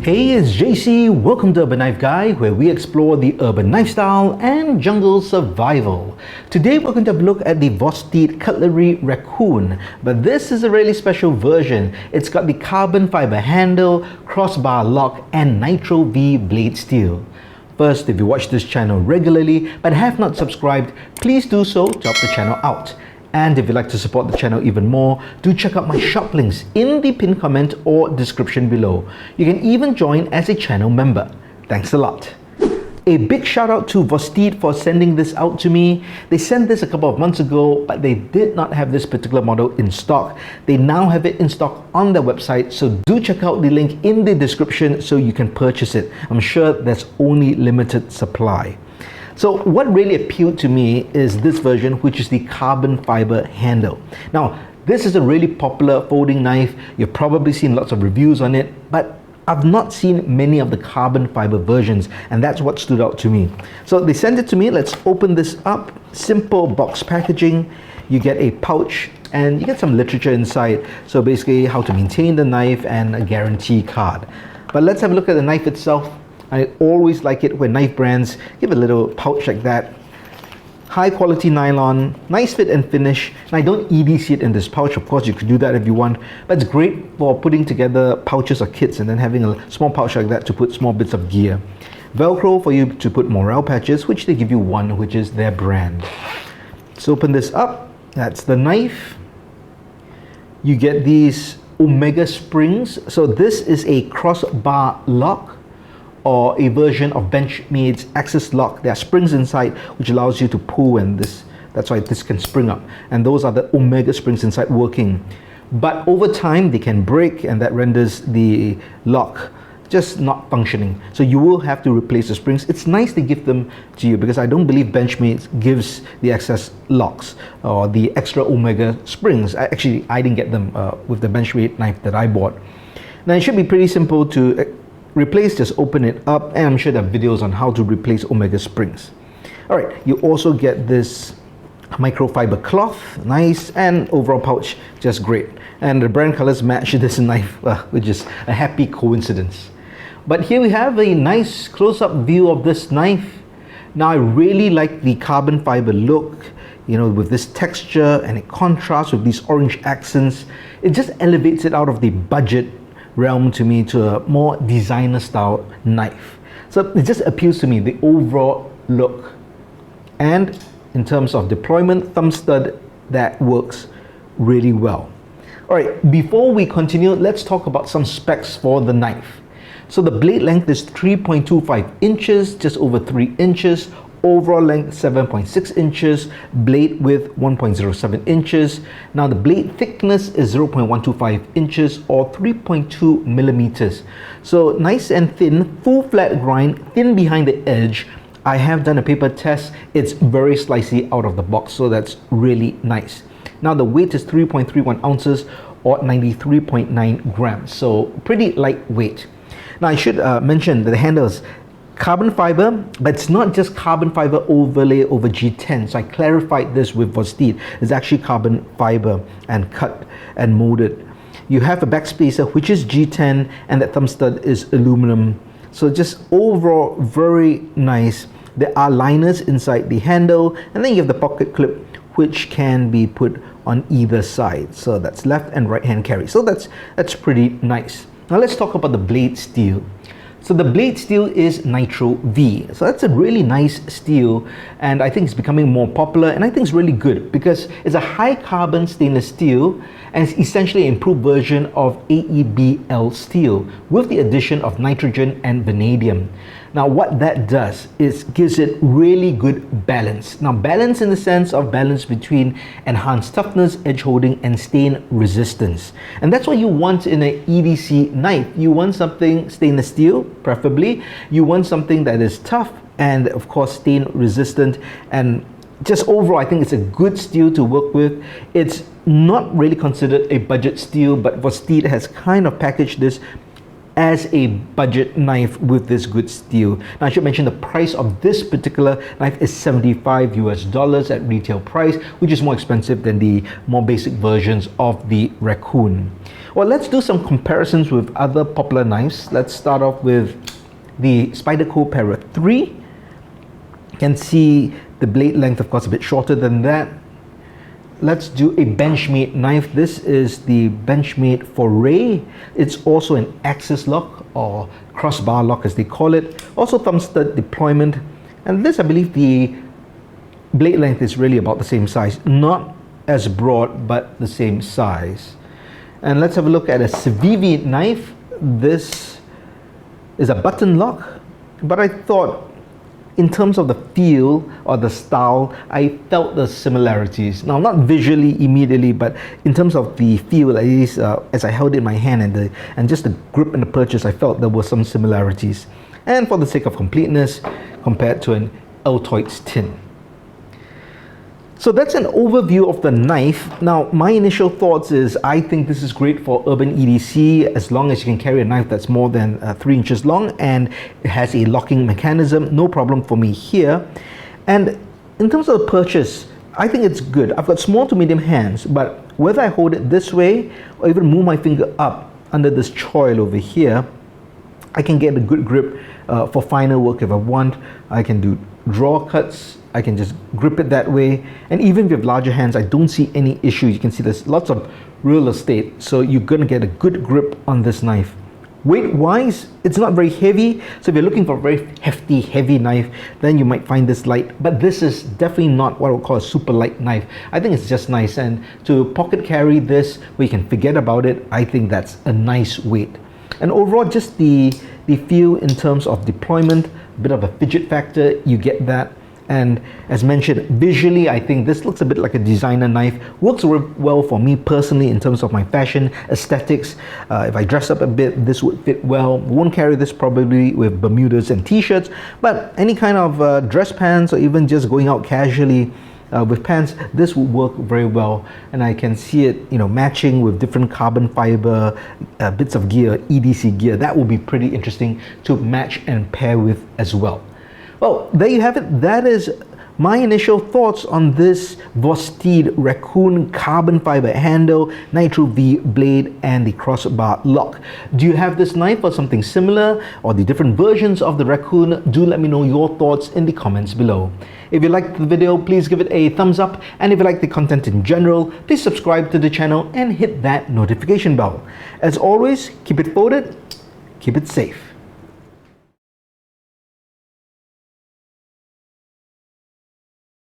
Hey, it's JC. Welcome to Urban Knife Guy, where we explore the urban lifestyle and jungle survival. Today we're going to have a look at the Vosteed Cutlery Raccoon, but this is a really special version. It's got the carbon fiber handle, crossbar lock, and Nitro-V blade steel. First, if you watch this channel regularly but have not subscribed, please do so to help the channel out. And if you'd like to support the channel even more, do check out my shop links in the pinned comment or description below. You can even join as a channel member. Thanks a lot. A big shout out to Vosteed for sending this out to me. They sent this a couple of months ago, but they did not have this particular model in stock. They now have it in stock on their website, so do check out the link in the description so you can purchase it. I'm sure there's only limited supply. So what really appealed to me is this version, which is the carbon fiber handle. Now, this is a really popular folding knife. You've probably seen lots of reviews on it, but I've not seen many of the carbon fiber versions, and that's what stood out to me. So they sent it to me. Let's open this up. Simple box packaging. You get a pouch and you get some literature inside. So basically how to maintain the knife and a guarantee card. But let's have a look at the knife itself. I always like it when knife brands give a little pouch like that. High quality nylon, nice fit and finish. And I don't EDC it in this pouch. Of course, you could do that if you want, but it's great for putting together pouches or kits and then having a small pouch like that to put small bits of gear. Velcro for you to put morale patches, which they give you one, which is their brand. Let's open this up. That's the knife. You get these Omega springs. So this is a crossbar lock, or a version of Benchmade's Axis lock. There are springs inside which allows you to pull, and that's why this can spring up, and those are the Omega springs inside working. But over time they can break, and that renders the lock just not functioning, so you will have to replace the springs. It's nice to give them to you because I don't believe Benchmade gives the excess locks or the extra Omega springs. I didn't get them with the Benchmade knife that I bought. Now it should be pretty simple to replace. Just open it up, and I'm sure there are videos on how to replace Omega springs. Alright, you also get this microfiber cloth, nice, and overall pouch, just great. And the brand colors match this knife, which is a happy coincidence. But here we have a nice close-up view of this knife. Now I really like the carbon fiber look, you know, with this texture, and it contrasts with these orange accents. It just elevates it out of the budget realm to me to a more designer style knife. So it just appeals to me, the overall look. And in terms of deployment, thumb stud, that works really well. Alright, before we continue, let's talk about some specs for the knife. So the blade length is 3.25 inches, just over 3 inches. Overall length 7.6 inches, blade width 1.07 inches. Now the blade thickness is 0.125 inches or 3.2 millimeters. So nice and thin, full flat grind, thin behind the edge. I have done a paper test. It's very slicey out of the box, so that's really nice. Now the weight is 3.31 ounces or 93.9 grams, so pretty lightweight. Now I should mention that the handle is carbon fiber, but it's not just carbon fiber overlay over G10. So I clarified this with Vosteed. It's actually carbon fiber and cut and molded. You have a backspacer which is G10, and that thumb stud is aluminum. So just overall very nice. There are liners inside the handle, and then you have the pocket clip which can be put on either side. So that's left and right hand carry. So that's pretty nice. Now let's talk about the blade steel. So the blade steel is Nitro-V. So that's a really nice steel, and I think it's becoming more popular, and I think it's really good because it's a high carbon stainless steel, and it's essentially an improved version of AEBL steel with the addition of nitrogen and vanadium. Now what that does is gives it really good balance. Now balance in the sense of balance between enhanced toughness, edge holding, and stain resistance. And that's what you want in an EDC knife. You want something stainless steel, preferably. You want something that is tough and of course stain resistant, and just overall I think it's a good steel to work with. It's not really considered a budget steel, but Vosteed has kind of packaged this as a budget knife with this good steel. Now I should mention the price of this particular knife is $75 US at retail price, which is more expensive than the more basic versions of the Raccoon. Well, let's do some comparisons with other popular knives. Let's start off with the Spyderco Para 3. You can see the blade length, of course, a bit shorter than that. Let's do a Benchmade knife. This is the Benchmade Foray. It's also an axis lock or crossbar lock as they call it. Also thumb stud deployment. And this, I believe the blade length is really about the same size. Not as broad, but the same size. And let's have a look at a Civivi knife. This is a button lock, but I thought in terms of the feel or the style, I felt the similarities. Now, not visually immediately, but in terms of the feel, at least as I held it in my hand and just the grip and the purchase, I felt there were some similarities. And for the sake of completeness, compared to an Altoids tin. So that's an overview of the knife. Now, my initial thoughts is I think this is great for urban EDC as long as you can carry a knife that's more than 3 inches long and it has a locking mechanism. No problem for me here. And in terms of the purchase, I think it's good. I've got small to medium hands, but whether I hold it this way or even move my finger up under this choil over here, I can get a good grip for finer work if I want. I can do draw cuts. I can just grip it that way, and even if you have larger hands, I don't see any issue. You can see there's lots of real estate, so you're gonna get a good grip on this knife. Weight wise, it's not very heavy, so if you're looking for a very hefty, heavy knife, then you might find this light, but this is definitely not what I would call a super light knife. I think it's just nice, and to pocket carry this where you can forget about it, I think that's a nice weight. And overall, just the feel in terms of deployment, a bit of a fidget factor, you get that. And as mentioned, visually, I think this looks a bit like a designer knife. Works well for me personally in terms of my fashion aesthetics. If I dress up a bit, this would fit well. Won't carry this probably with Bermudas and t-shirts, but any kind of dress pants or even just going out casually with pants, this would work very well. And I can see it, matching with different carbon fiber bits of gear, EDC gear. That would be pretty interesting to match and pair with as well. Well, there you have it. That is my initial thoughts on this Vosteed Raccoon carbon fiber handle, Nitro-V blade, and the crossbar lock. Do you have this knife or something similar, or the different versions of the Raccoon? Do let me know your thoughts in the comments below. If you liked the video, please give it a thumbs up, and if you like the content in general, please subscribe to the channel and hit that notification bell. As always, keep it folded, keep it safe.